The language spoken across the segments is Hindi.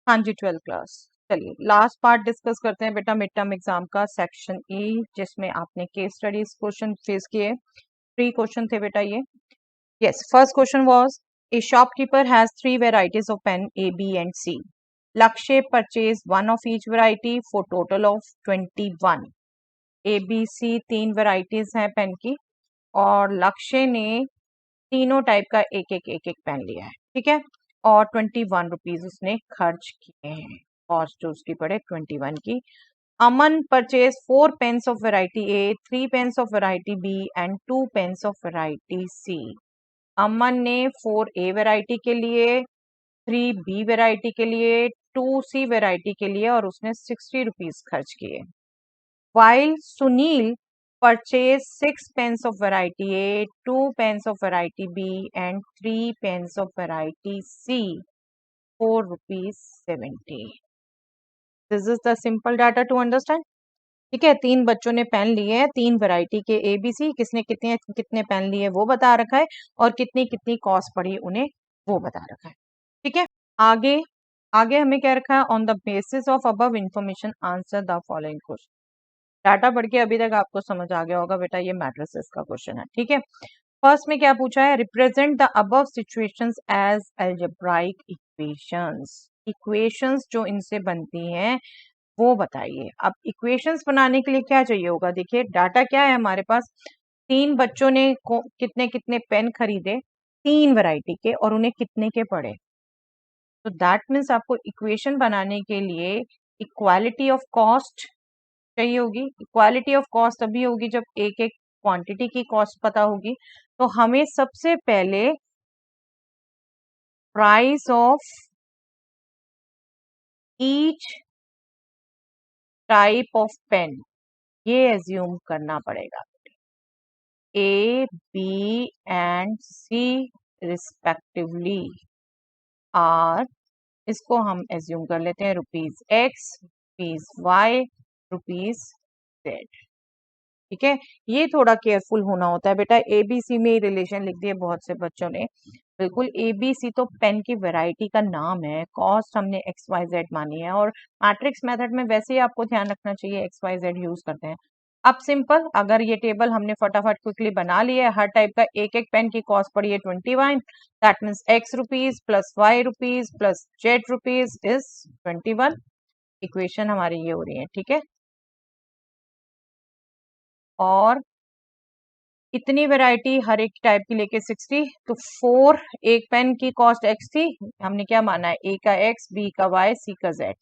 हाँ जी, 12th क्लास। चलिए लास्ट पार्ट डिस्कस करते हैं बेटा, मिड टर्म एग्जाम का सेक्शन ई, जिसमें आपने केस स्टडीज क्वेश्चन फेस किए। 3 क्वेश्चन थे बेटा ये। Yes, first question was a shopkeeper has 3 varieties of pen A, B and C. Lakshya purchase one of each variety for total of 21। A B C 3 varieties हैं पेन की, और लक्ष्य ने तीनों टाइप का एक एक पेन लिया है, ठीक है, और 21 रुपीज उसने खर्च किए हैं, कॉस्ट जो उसकी पड़े 21 की। Aman purchase 4 pens of variety A, 3 pens of variety B and 2 pens of variety C. Aman ने 4 ए वेराइटी के लिए, 3 बी वेराइटी के लिए, 2 सी वेराइटी के लिए, और उसने 60 रुपीज खर्च किए। While Sunil purchased 6 pens of variety A, 2 pens of variety B, and 3 pens of variety C, ₹4.70. This is the simple data to understand. ठीक है, 3 बच्चों ने पेन लिए हैं, 3 वैरायटी के ए बी सी, किसने कितने कितने पेन लिए वो बता रखा है, और कितनी कितनी कॉस्ट पड़ी उन्हें वो बता रखा है। ठीक है, आगे आगे हमें क्या रखा है, on the basis of above information answer the following question. Data पढ़ के अभी तक आपको समझ आ गया होगा बेटा, ये मैट्रिसेस का क्वेश्चन है। ठीक है, फर्स्ट में क्या पूछा है, represent the above situations as algebraic equations. Equations जो इनसे बनती हैं वो बताइए। अब इक्वेशंस बनाने के लिए क्या चाहिए होगा, देखिए डाटा क्या है हमारे पास, 3 बच्चों ने कितने कितने पेन खरीदे 3 वैरायटी के, और उन्हें कितने के पड़े। तो दैट मीन्स आपको इक्वेशन बनाने के लिए इक्वालिटी ऑफ कॉस्ट चाहिए होगी। इक्वालिटी ऑफ कॉस्ट तभी होगी जब एक एक क्वांटिटी की कॉस्ट पता होगी। तो हमें सबसे पहले price of each type of pen ये एज्यूम करना पड़ेगा। A B and C respectively are, इसको हम एज्यूम कर लेते हैं ₹X, ₹Y, ₹Z। ठीक है, ये थोड़ा केयरफुल होना होता है बेटा। एबीसी में रिलेशन लिख दिए बहुत से बच्चों ने, बिल्कुल एबीसी तो पेन की वैरायटी का नाम है, कॉस्ट हमने XYZ मानी है, और मैट्रिक्स मेथड में वैसे ही आपको ध्यान रखना चाहिए XYZ यूज करते हैं। अब सिंपल, अगर ये टेबल हमने फटाफट क्विकली बना लिया है, हर टाइप का एक एक पेन की कॉस्ट पड़ी है 21, that means X rupees plus Y rupees plus Z rupees is 21। Equation हमारी ये हो रही है, ठीक है। और इतनी वैरायटी हर एक टाइप की लेके 60, तो 4 एक पेन की कॉस्ट X थी, हमने क्या माना है, A का X, B का Y, C का Z।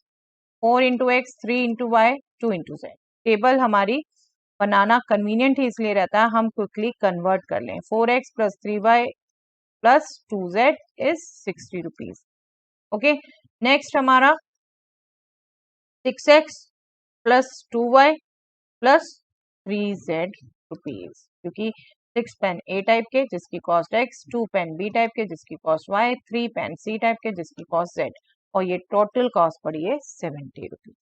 4 into X, 3 into Y, 2 into Z। Table हमारी बनाना कन्वीनियंट ही इसलिए रहता है, हम क्विकली कन्वर्ट कर लें। 4x plus 3y plus 2z is 60 rupees. Okay, next हमारा 6x plus 2y plus 3z rupees, क्योंकि 6 पेन ए टाइप के जिसकी cost x, 2 pen B type के जिसकी cost y, 3 pen C type के जिसकी कॉस्ट z, और ये टोटल कॉस्ट पड़ी है 70 रुपीज।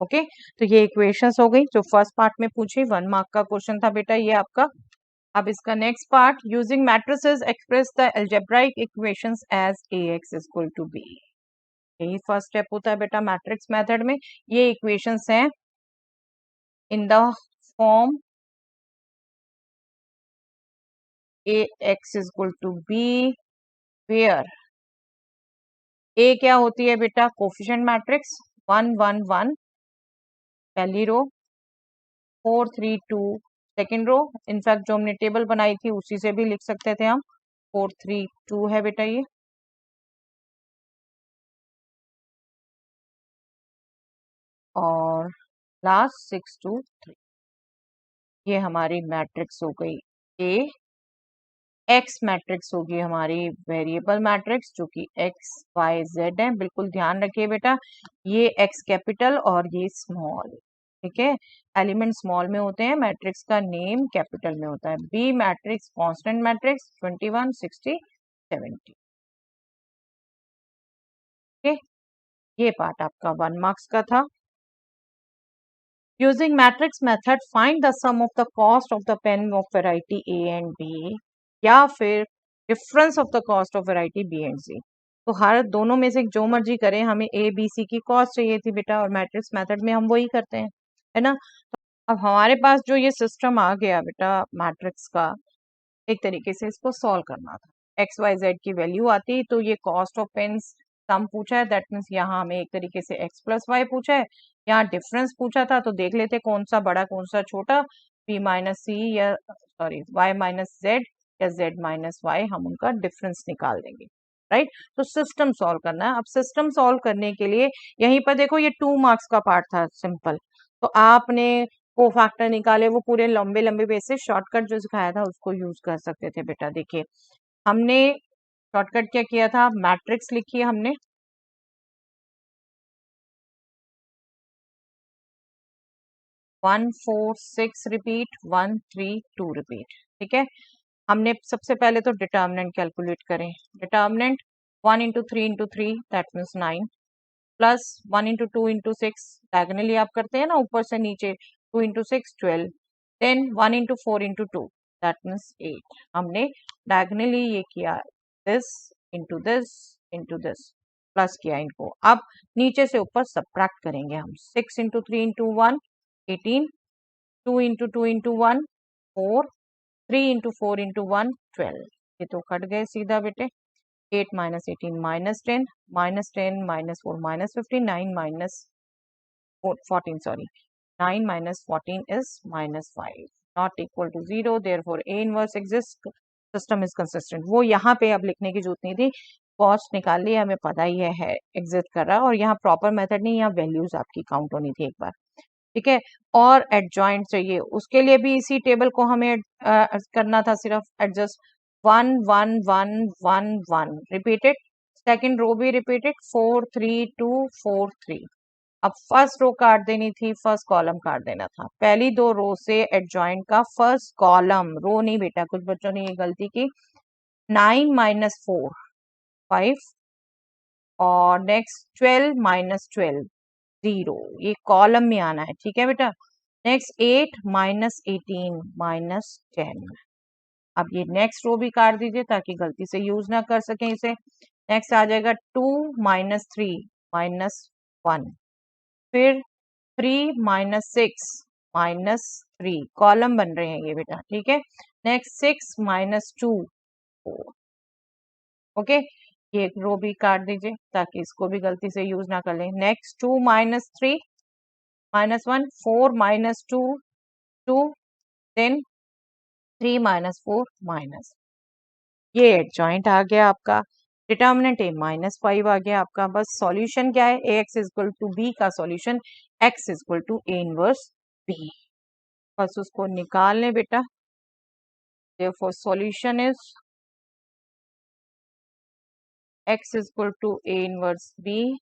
ओके, तो ये इक्वेशंस हो गई जो फर्स्ट पार्ट में पूछी, 1 मार्क का क्वेश्चन था बेटा ये आपका। अब इसका next part, using matrices express the algebraic equations as ax is equal to b। यही फर्स्ट स्टेप होता है बेटा मैट्रिक्स मेथड में। ये इक्वेशंस हैं in the form ax is equal to b, where a क्या होती है बेटा, कोफिशिएंट मैट्रिक्स 1 1 1 पहली रो, 4 3 2 सेकेंड रो। इनफैक्ट जो हमने टेबल बनाई थी उसी से भी लिख सकते थे हम, 4 3 2 है बेटा ये। और लास्ट 6 2 3, ये हमारी मैट्रिक्स हो गई ए। एक्स मैट्रिक्स होगी हमारी वेरिएबल मैट्रिक्स जो कि एक्स वाई जेड है। बिल्कुल ध्यान रखिए बेटा, ये एक्स कैपिटल और ये स्मॉल, ठीक है, एलिमेंट स्मॉल में होते हैं, मैट्रिक्स का नेम कैपिटल में होता है। B matrix constant matrix 21 60 70। Okay, ये पार्ट आपका 1 मार्क्स का था। Using matrix method find the sum of the cost of the pen of variety A and B, या फिर difference of the cost of variety B and C. तो हर दोनों में से जो मर्जी करें, हमें ए बी सी की कॉस्ट चाहिए थी बेटा, और मैट्रिक्स मेथड में हम वही करते हैं, है ना। तो अब हमारे पास जो ये सिस्टम आ गया बेटा मैट्रिक्स का, एक तरीके से इसको सॉल्व करना था। एक्स वाई जेड की वैल्यू आती तो ये कॉस्ट ऑफ पेन्स सम पूछा है, दैट मीन्स यहाँ हमें एक तरीके से एक्स प्लस वाई पूछा है, यहाँ डिफरेंस पूछा था, तो देख लेते कौन सा बड़ा कौन सा छोटा, पी माइनस सी या सॉरी वाई माइनस जेड या जेड माइनस वाई, हम उनका डिफरेंस निकाल देंगे, राइट। तो सिस्टम सॉल्व करना है। अब सिस्टम सॉल्व करने के लिए यहीं पर देखो ये 2 मार्क्स का पार्ट था सिंपल, तो आपने को फैक्टर निकाले, वो पूरे लंबे लंबे बेस से शॉर्टकट जो सिखाया था उसको यूज कर सकते थे बेटा। देखिए हमने शॉर्टकट क्या किया था, मैट्रिक्स लिखी है हमने, 1 4 6 रिपीट, 1 3 2 रिपीट, ठीक है। हमने सबसे पहले तो डिटर्मिनेंट कैलकुलेट करें। Determinant 1 × 3 × 3 that means 9, plus 1 × 2 × 6, diagonally आप करते हैं ना ऊपर से नीचे, 2 × 6 12, देन 1 × 4 × 2 दैट मीन्स 8। हमने डायगोनली ये किया, this into this into this, plus किया इनको। अब नीचे से ऊपर सब्ट्रैक्ट करेंगे हम, 6 × 3 × 1 18, 2 × 2 × 1 4, 3 × 4 × 1 12, ये तो कट गए सीधा बेटे। 8 minus 18 minus 10, minus 10 minus 4 minus 15, 9 minus 14, sorry, 9 minus 14 is minus 5, not equal to 0, therefore A inverse exists, system is consistent। वो यहाँ पे अब लिखने की जरूरत नहीं थी, कॉस्ट निकाल ली, हमें पता ही है एग्जिस्ट कर रहा है, और यहाँ प्रॉपर मेथड नहीं, यहाँ वैल्यूज आपकी काउंट होनी थी एक बार, ठीक है। और एडजॉइंट चाहिए, उसके लिए भी इसी टेबल को हमें करना था, सिर्फ एडजस्ट 1 1 1 1 1 रिपीटेड, सेकंड रो भी रिपीटेड, 4 3 2 4 3। अब फर्स्ट रो काट देनी थी, फर्स्ट कॉलम काट देना था, पहली दो रो से एडजॉइंट का फर्स्ट कॉलम, रो नहीं बेटा, कुछ बच्चों ने ये गलती की, 9 minus 4 5, और नेक्स्ट 12 minus 12 0, ये कॉलम में आना है, ठीक है बेटा। नेक्स्ट 8 minus 18 minus 10, अब ये नेक्स्ट रो भी काट दीजिए ताकि गलती से यूज ना कर सकें इसे। नेक्स्ट आ जाएगा 2 minus 3 minus 1, फिर 3 minus 6 minus 3, कॉलम बन रहे हैं ये बेटा, ठीक है। नेक्स्ट 6 minus 2 4, ओके, ये रो भी काट दीजिए ताकि इसको भी गलती से यूज ना कर लें। Next 2 minus 3 minus 1, 4 minus 2 2, then 3 minus 4 minus, ये एडजॉइंट आ गया आपका। डिटर्मिनेंट ए माइनस 5 आ गया आपका। बस सॉल्यूशन क्या है, A X is equal to B का solution X is equal to A inverse B, बस उसको निकाल लें बेटा। therefore solution is x is equal to a inverse b,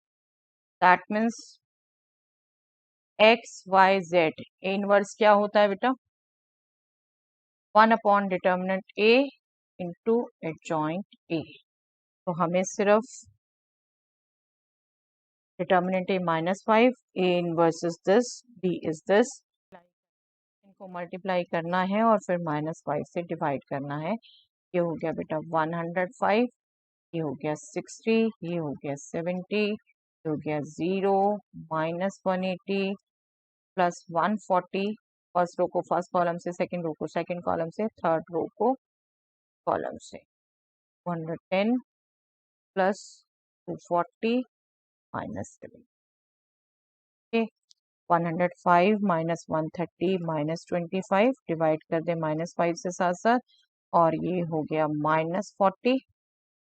that means x y z, a inverse क्या होता है बेटा, 1 upon determinant a into adjoint a। तो हमें सिर्फ determinant a -5, a inverse is this, b is this, इनको मल्टीप्लाई करना है और फिर -5 से डिवाइड करना है। ये हो गया बेटा 105, ये हो गया 60, ये हो गया 70, ये हो गया 0 -180 प्लस 140, फर्स्ट रो को फर्स्ट कॉलम से, सेकंड रो को सेकंड कॉलम से, थर्ड रो को कॉलम से, 110 plus 240 -7, okay. 105 minus 130 minus 25 divide कर दे -5 से साथ साथ, और ये हो गया -40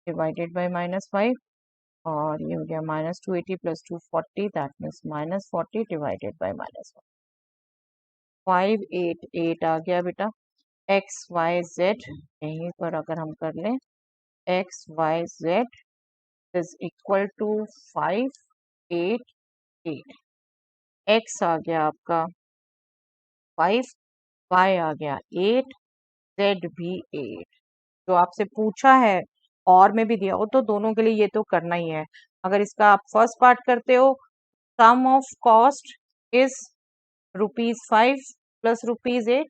डिवाइडेड बाय -5, और ये हो गया -280 plus 240 that means -40 divided by -1, 588 आ गया बेटा। एक्स वाई जेड यहीं पर अगर हम कर लें, X Y Z is equal to 588, X आ गया आपका 5, वाई आ गया 8, जेड भी 8। जो आपसे पूछा है और में भी दिया हो तो दोनों के लिए ये तो करना ही है। अगर इसका आप फर्स्ट पार्ट करते हो, सम ऑफ कॉस्ट इज ₹5 प्लस ₹8,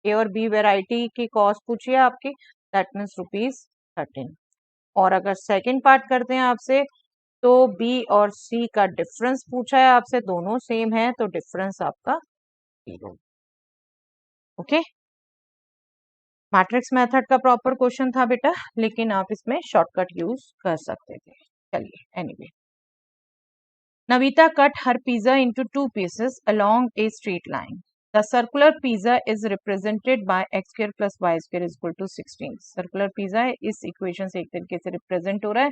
ए और बी वेराइटी की कॉस्ट पूछिए आपकी, दैट मीन्स ₹13। और अगर सेकंड पार्ट करते हैं आपसे तो बी और सी का डिफरेंस पूछा है आपसे, दोनों सेम है तो डिफरेंस आपका 0। ओके, मैट्रिक्स मेथड का प्रॉपर क्वेश्चन था बेटा, लेकिन आप इसमें शॉर्टकट यूज कर सकते थे। चलिए, anyway, Navita cut her pizza into two pieces along a straight line. The circular pizza is represented by x square plus y square is equal to 16. Circular pizza इस equation से एक तरीके से represent हो रहा है.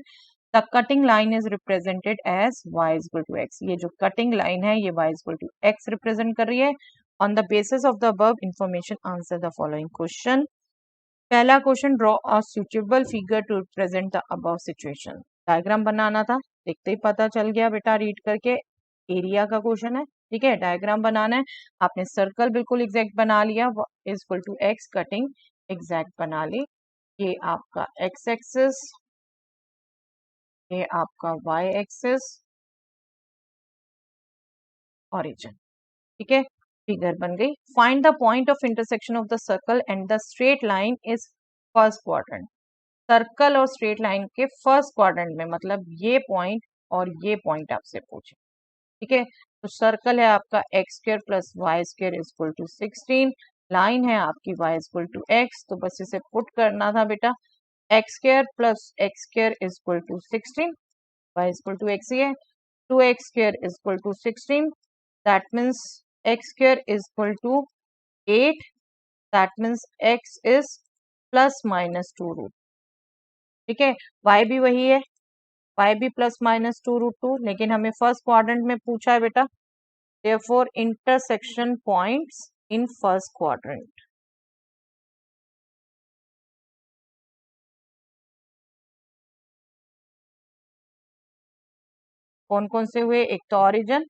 The cutting line is represented as y is equal to x. ये जो cutting line है ये y is equal to x represent कर रही है. On the basis of the above information, answer the following question. पहला question, draw a suitable figure to represent the above situation. Diagram बनाना था, देखते ही पता चल गया बेटा रीड करके, एरिया का क्वेश्चन है. ठीक है, डायग्राम बनाना है. आपने सर्कल बिल्कुल एग्जैक्ट बना लिया, is equal to X, cutting exact बना ली. ये आपका एक्स एक्सिस, ये आपका वाई एक्सिस, ऑरिजिन. ठीक है, फिगर बन गई. Find the point of intersection of the circle and the straight line is first quadrant. Circle और स्ट्रेट लाइन के फर्स्ट क्वाड्रेंट में, मतलब ये पॉइंट और ये पॉइंट आपसे पूछे. ठीक है, तो सर्कल है आपका X square plus Y square is equal to 16. Line है आपकी Y is equal to X, तो बस इसे पुट करना था बेटा. X square plus X square is equal to 16, Y is equal to X ही है. 2x square is equal to 16, that means X square is equal to 8, that means x is plus minus 2 root. ठीक है, y भी वही है, y भी प्लस माइनस 2 रूट 2, लेकिन हमें फर्स्ट क्वाड्रेंट में पूछा है बेटा. Therefore intersection points in first quadrant. कौन कौन से हुए? एक तो ऑरिजिन,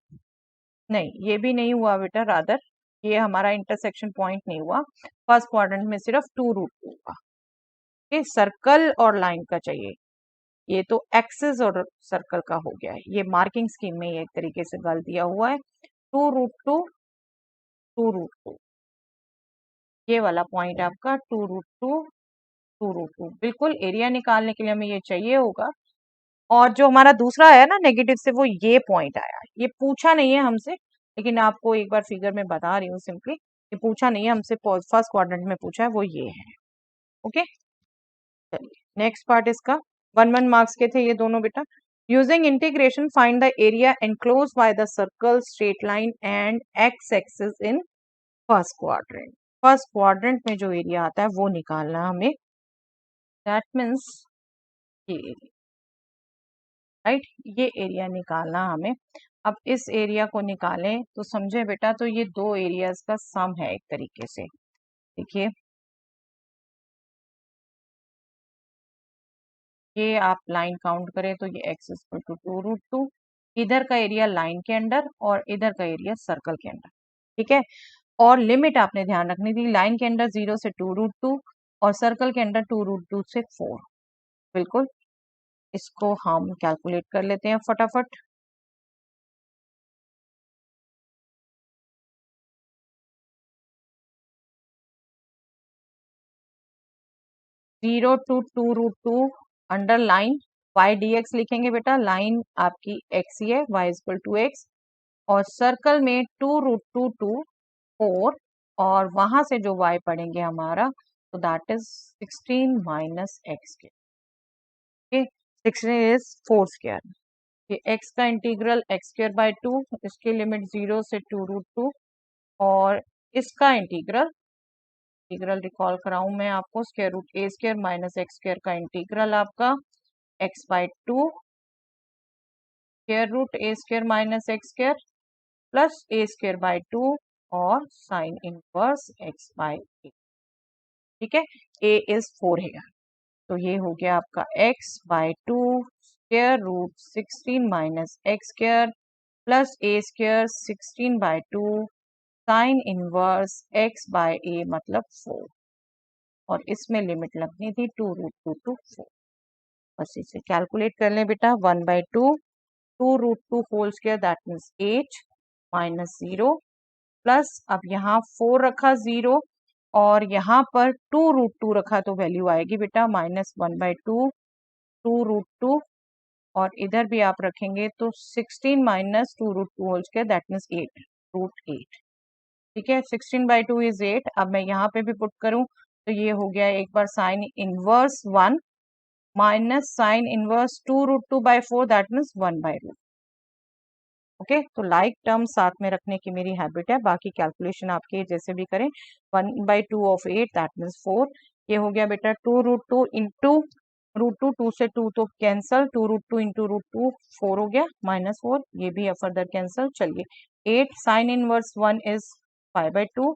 नहीं ये भी नहीं हुआ बेटा, रादर ये हमारा इंटरसेक्शन पॉइंट नहीं हुआ. फर्स्ट क्वाड्रेंट में सिर्फ 2 रूट 2 हुआ. ये सर्कल और लाइन का चाहिए, ये तो एक्सिस और सर्कल का हो गया है. ये मार्किंग स्कीम में ये एक तरीके से गल दिया हुआ है. 2 रूट 2, 2 रूट 2, ये वाला पॉइंट आपका 2 रूट 2, 2 रूट 2. बिल्कुल एरिया निकालने के लिए हमें ये चाहिए होगा. और जो हमारा दूसरा है ना नेगेटिव से, वो ये पॉइंट आया. ये पूछा नहीं है हमसे, लेकिन आपको एक बार फिगर में बता रही हूँ सिंपली. ये पूछा नहीं है हमसे, फर्स्ट क्वाड्रेंट में पूछा है, वो ये है. ओके, चलिए नेक्स्ट पार्ट इसका. 1 मार्क्स के थे ये दोनों बेटा. Using integration find the area enclose by the circle, straight line and x axis in first quadrant. First quadrant में जो एरिया आता है वो निकालना हमें. दैट मीन्स ये एरिया, राइट, ये एरिया निकालना हमें. अब इस एरिया को निकालें तो समझे बेटा, तो ये दो एरियाज का सम है एक तरीके से. देखिए, ये आप लाइन काउंट करें तो ये x इक्वल टू 2 रूट 2. इधर का एरिया लाइन के अंडर और इधर का एरिया सर्कल के अंडर. ठीक है, और लिमिट आपने ध्यान रखनी थी, लाइन के अंडर 0 से 2 रूट 2 और सर्कल के अंडर 2 रूट 2 से 4. बिल्कुल, इसको हम कैलकुलेट कर लेते हैं फटाफट. 0 to 2 root 2 under line Y D X लिखेंगे बेटा. लाइन आपकी x ही है, y इक्वल टू एक्स, और सर्कल में 2 रूट 2 और वहां से जो y पढ़ेंगे हमारा, तो दैट इज 16 माइनस एक्स के. 16 इज 4 स्क्वायर. ये x का इंटीग्रल x स्क्वायर बाय 2, इसकी लिमिट 0 से 2 रूट 2, और इसका इंटीग्रल रिकॉल कराऊं मैं आपको, square root A square minus X square का इंटीग्रल आपका x by 2, square root A square minus X square plus A square by 2 और sine inverse x by A. ठीक है, a इज 4 है, तो ये हो गया आपका x by 2 square root 16 minus X square plus A square 16 by 2 sine inverse x by A मतलब 4, और इसमें लिमिट लगनी थी 2 रूट 2 टू 4. बस इसे कैलकुलेट कर लें बेटा. 1/2, 2 root 2 whole square that means 8 minus 0 plus, अब यहाँ 4 रखा 0 और यहाँ पर 2 रूट 2 रखा, तो वैल्यू आएगी बेटा -1/2 2√2 और इधर भी आप रखेंगे तो 16 minus 2√2 whole square that means 8 √8। ठीक है, 16/2 इज 8। अब मैं यहाँ पे भी पुट करूं तो ये हो गया एक बार sine inverse 1 minus sine inverse 2√2/4 that means 1/√। Okay, तो लाइक टर्म साथ में रखने की मेरी हैबिट है, बाकी कैलकुलेशन आपके जैसे भी करें। 1/2 ऑफ 8 दैट मीन्स 4। ये हो गया बेटा 2√2 इंटू √2, 2 से 2 तो कैंसल, 2√2 इंटू √2 4 हो गया -4, ये भी फर्दर कैंसल। चलिए 8 sine inverse 1 is π/2,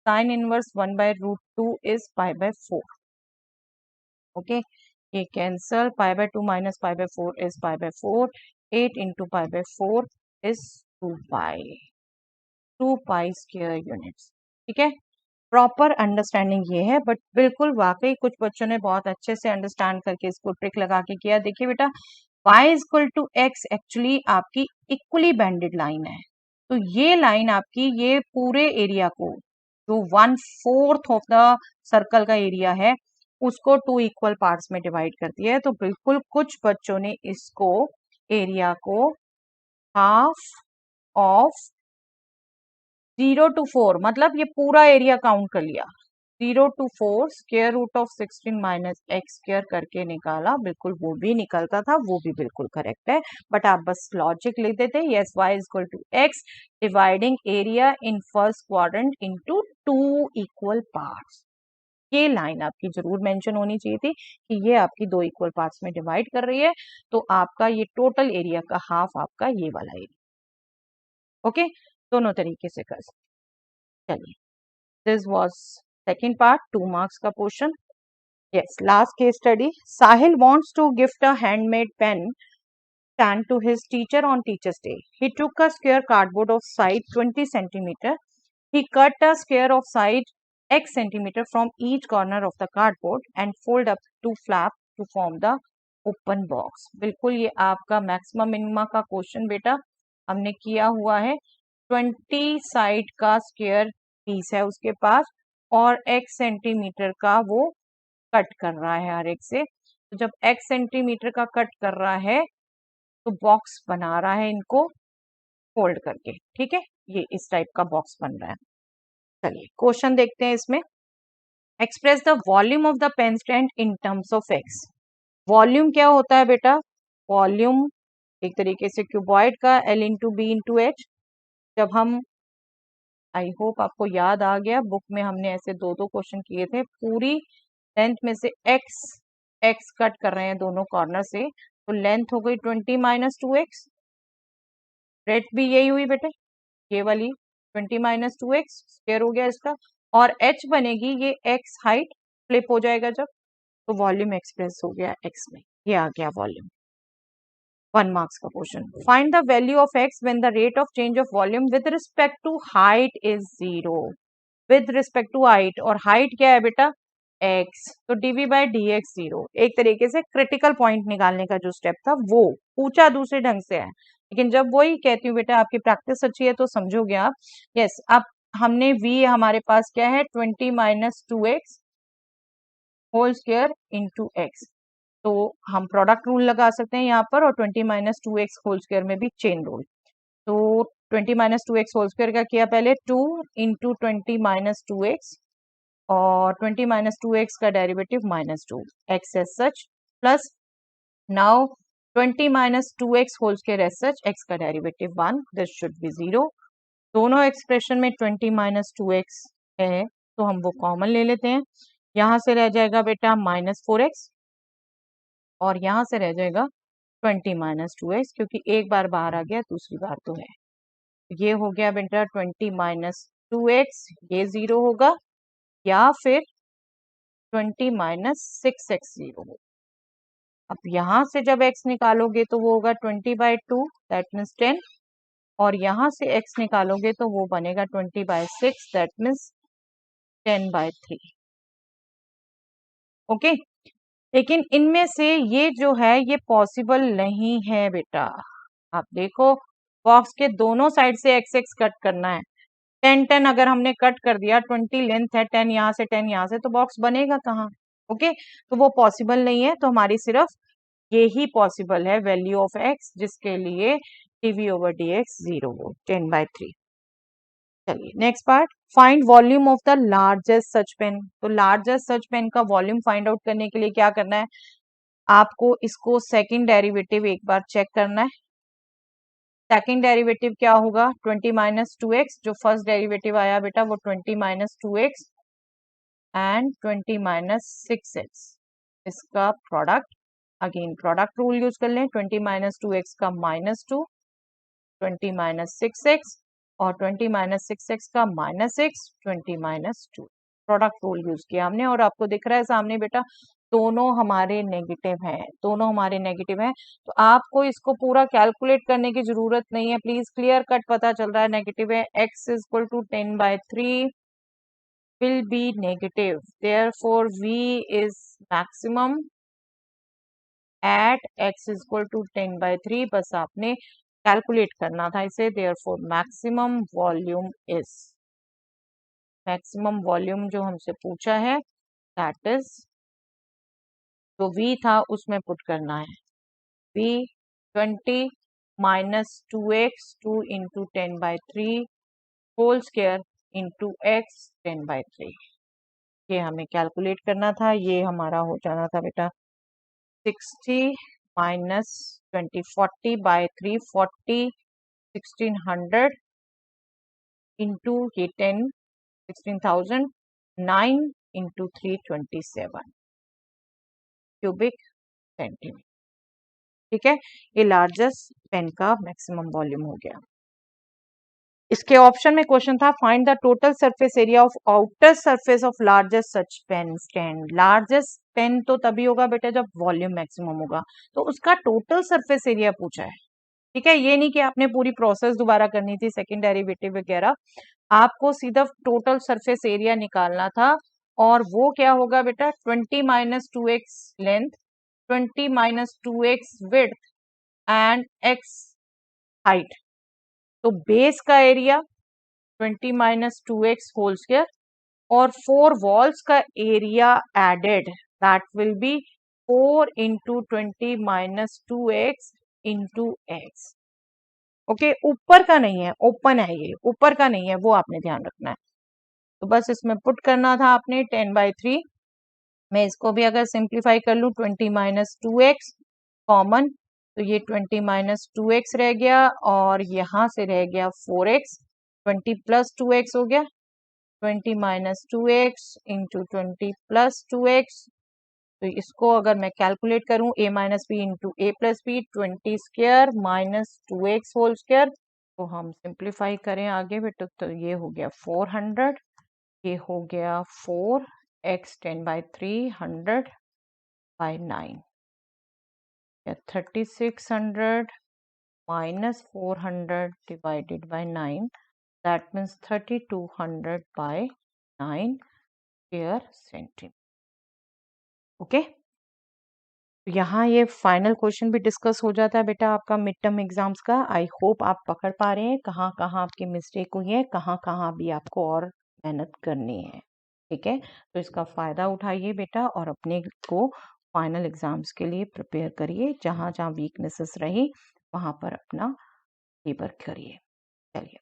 sine inverse 1/√2 is π/4। Okay, ये cancel, π/2 minus π/4 is π/4, 8 into π/4 is 2 pi square units. ठीक है, प्रॉपर अंडरस्टैंडिंग ये है, बट बिल्कुल वाकई कुछ बच्चों ने बहुत अच्छे से अंडरस्टैंड करके इसको ट्रिक लगा के किया। देखिए बेटा y equal to X actually आपकी इक्वली बैंडेड लाइन है, तो ये लाइन आपकी ये पूरे एरिया को जो 1/4 ऑफ द सर्कल का एरिया है उसको 2 इक्वल पार्ट्स में डिवाइड करती है। तो बिल्कुल कुछ बच्चों ने इसको एरिया को हाफ ऑफ 0 to 4 मतलब ये पूरा एरिया काउंट कर लिया, 0 to 4 square root of 16 minus X square करके निकाला। बिल्कुल वो भी निकलता था, वो भी बिल्कुल करेक्ट है, बट आप बस लॉजिक लिख देते yes y equal to X dividing area in first quadrant into 2 equal parts. ये लाइन आपकी जरूर मेंशन होनी चाहिए थी कि ये आपकी 2 इक्वल पार्ट्स में डिवाइड कर रही है, तो आपका ये टोटल एरिया का हाफ आपका ये वाला एरिया। ओके, दोनों तरीके से कर सकते। चलिए, this was second part, 2 marks का portion. Yes, last case study. Sahil wants to gift a handmade pen stand to his teacher on Teacher's Day. He took a square cardboard of size 20 centimeter. He cut a square of size x centimeter from each corner of the cardboard and fold up to flap to form the open box. बिल्कुल ये आपका मैक्सिमम मिनिमा का क्वेश्चन बेटा हमने किया हुआ है। 20 साइड का स्क्वायर पीस है उसके पास और x सेंटीमीटर का वो कट कर रहा है हर एक से। तो जब x सेंटीमीटर का कट कर रहा है तो बॉक्स बना रहा है इनको फोल्ड करके। ठीक है, ये इस टाइप का बॉक्स बन रहा है। चलिए क्वेश्चन देखते हैं इसमें। Express the volume of the pen stand in terms of X. Volume क्या होता है बेटा? वॉल्यूम एक तरीके से क्यूबॉइड का L into B into H. जब हम, आई होप आपको याद आ गया, बुक में हमने ऐसे 2-2 क्वेश्चन किए थे। पूरी लेंथ में से एक्स कट कर रहे हैं दोनों कॉर्नर से, तो लेंथ हो गई 20 माइनस 2x। ब्रेथ भी यही हुई बेटे, ये वाली 20 माइनस 2x स्क्वायर हो गया इसका, और h बनेगी ये x हाइट फ्लिप हो जाएगा जब, तो वॉल्यूम एक्सप्रेस हो गया x में। ये आ गया वॉल्यूम। 1 मार्क्स का question. Find the value of x when the rate of change of volume with respect to height is 0। With respect to height, और हाइट क्या है बेटा? x, तो dv/dx 0। एक तरीके से क्रिटिकल पॉइंट निकालने का जो स्टेप था वो पूछा दूसरे ढंग से है, लेकिन जब वही कहती हूँ बेटा आपकी प्रैक्टिस अच्छी है तो समझोगे आप। यस, अब हमने v हमारे पास क्या है 20 minus 2x whole square into X, तो हम प्रोडक्ट रूल लगा सकते हैं यहाँ पर, और 20 माइनस 2x होल स्क्वायर में भी चेन रूल। तो 20 माइनस 2x होल स्क्वायर का किया पहले 2 इंटू 20 माइनस 2x, और 20 माइनस 2x का derivative -2 x as such, plus now 20 minus 2x whole square as such, x का डेरिवेटिव 1, दिस शुड बी 0। दोनों एक्सप्रेशन में 20 माइनस 2x है तो हम वो कॉमन ले लेते हैं। यहाँ से रह जाएगा बेटा -4x, और यहाँ से रह जाएगा 20 माइनस 2x, क्योंकि एक बार बाहर आ गया दूसरी बार तो है। ये हो गया बेटा 20 माइनस 2x, ये 0 होगा, या फिर 20 माइनस 6x 0 होगा। अब यहाँ से जब x निकालोगे तो वो होगा 20/2 दैट मीन्स 10, और यहाँ से x निकालोगे तो वो बनेगा 20/6 दैट मीन्स 10/3। ओके, लेकिन इनमें से ये जो है ये पॉसिबल नहीं है बेटा। आप देखो बॉक्स के दोनों साइड से x कट करना है। 10 अगर हमने कट कर दिया, 20 लेंथ है, 10 यहाँ से 10 यहाँ से, तो बॉक्स बनेगा कहाँ? ओके, तो वो पॉसिबल नहीं है, तो हमारी सिर्फ ये ही पॉसिबल है वैल्यू ऑफ एक्स जिसके लिए dv ओवर dx 0 हो 10/3। चलिए next part, find volume of the largest such pen. तो लार्जेस्ट सच पेन का वॉल्यूम फाइंड आउट करने के लिए क्या करना है, आपको इसको सेकंड डेरिवेटिव एक बार चेक करना है। सेकंड डेरिवेटिव क्या होगा, 20 माइनस 2x, जो फर्स्ट डेरिवेटिव आया बेटा वो 20 minus 2x and 20 minus 6x, इसका product, again product rule use कर लें, 20 माइनस 2x का -2, 20 माइनस 6x और 20 माइनस 6x का -6, 20 माइनस 2, प्रोडक्ट रूल यूज किया हमने और आपको दिख रहा है सामने बेटा दोनों हमारे नेगेटिव हैं, दोनों हमारे नेगेटिव हैं। तो आपको इसको पूरा कैलकुलेट करने की जरूरत नहीं है, प्लीज क्लियर कट पता चल रहा है नेगेटिव है, x is equal to 10/3 will be negative, therefore v is maximum at x is equal to 10/3, बस आपने कैलकुलेट करना था इसे, therefore maximum volume is, maximum volume जो हमसे पूछा है दैट इज, जो v था उसमें पुट करना है, v 20 minus 2x 2 into 10/3 whole square into x 10/3, ये हमें कैलकुलेट करना था, ये हमारा हो जाना था बेटा 60 माइनस 20 40/3 40 1600 इंटू ये 10 16,000 9 इंटू 327 क्यूबिक सेंटीमीटर। ठीक है, ये लार्जेस्ट पेन का मैक्सिमम वॉल्यूम हो गया। इसके ऑप्शन में क्वेश्चन था find the total surface area of outer surface of largest such pen stand. Largest pen तो तभी होगा बेटा जब वॉल्यूम मैक्सिमम होगा, तो उसका टोटल सरफेस एरिया पूछा है। ठीक है, ये नहीं कि आपने पूरी प्रोसेस दोबारा करनी थी सेकेंड डेरिवेटिव वगैरह, आपको सीधा टोटल सरफेस एरिया निकालना था और वो क्या होगा बेटा 20 minus 2x length, 20 minus 2x width and x height, तो बेस का area 20 minus 2x whole square और 4 वॉल्स का area added that will be 4 into 20 minus 2x into x। Okay, ऊपर का नहीं है, ओपन है, ये ऊपर का नहीं है, वो आपने ध्यान रखना है। तो बस इसमें पुट करना था आपने 10/3, मैं इसको भी अगर सिंप्लीफाई कर लूं 20 माइनस 2x कॉमन, तो ये 20 माइनस 2x रह गया और यहाँ से रह गया 4x, 20 प्लस 2x हो गया, 20 minus 2x into 20 plus 2x, तो इसको अगर मैं कैलकुलेट करूं a minus B into A plus B 20 square minus 2x whole square, तो हम सिंप्लीफाई करें आगे बेटा तो ये हो गया 400, ये हो गया 4x 10/3 100/9, 3600 minus 400 divided by 9, that means 3200/9 square centimeter। Okay, यहाँ ये फाइनल क्वेश्चन भी डिस्कस हो जाता है बेटा आपका मिड टर्म एग्जाम्स का। आई होप आप पकड़ पा रहे हैं कहाँ कहाँ आपकी मिस्टेक हुई है, कहाँ कहाँ भी आपको और मेहनत करनी है। ठीक है, तो इसका फ़ायदा उठाइए बेटा और अपने को फाइनल एग्जाम्स के लिए प्रिपेयर करिए, जहाँ जहाँ वीकनेसेस रही वहाँ पर अपना लेबर करिए। चलिए।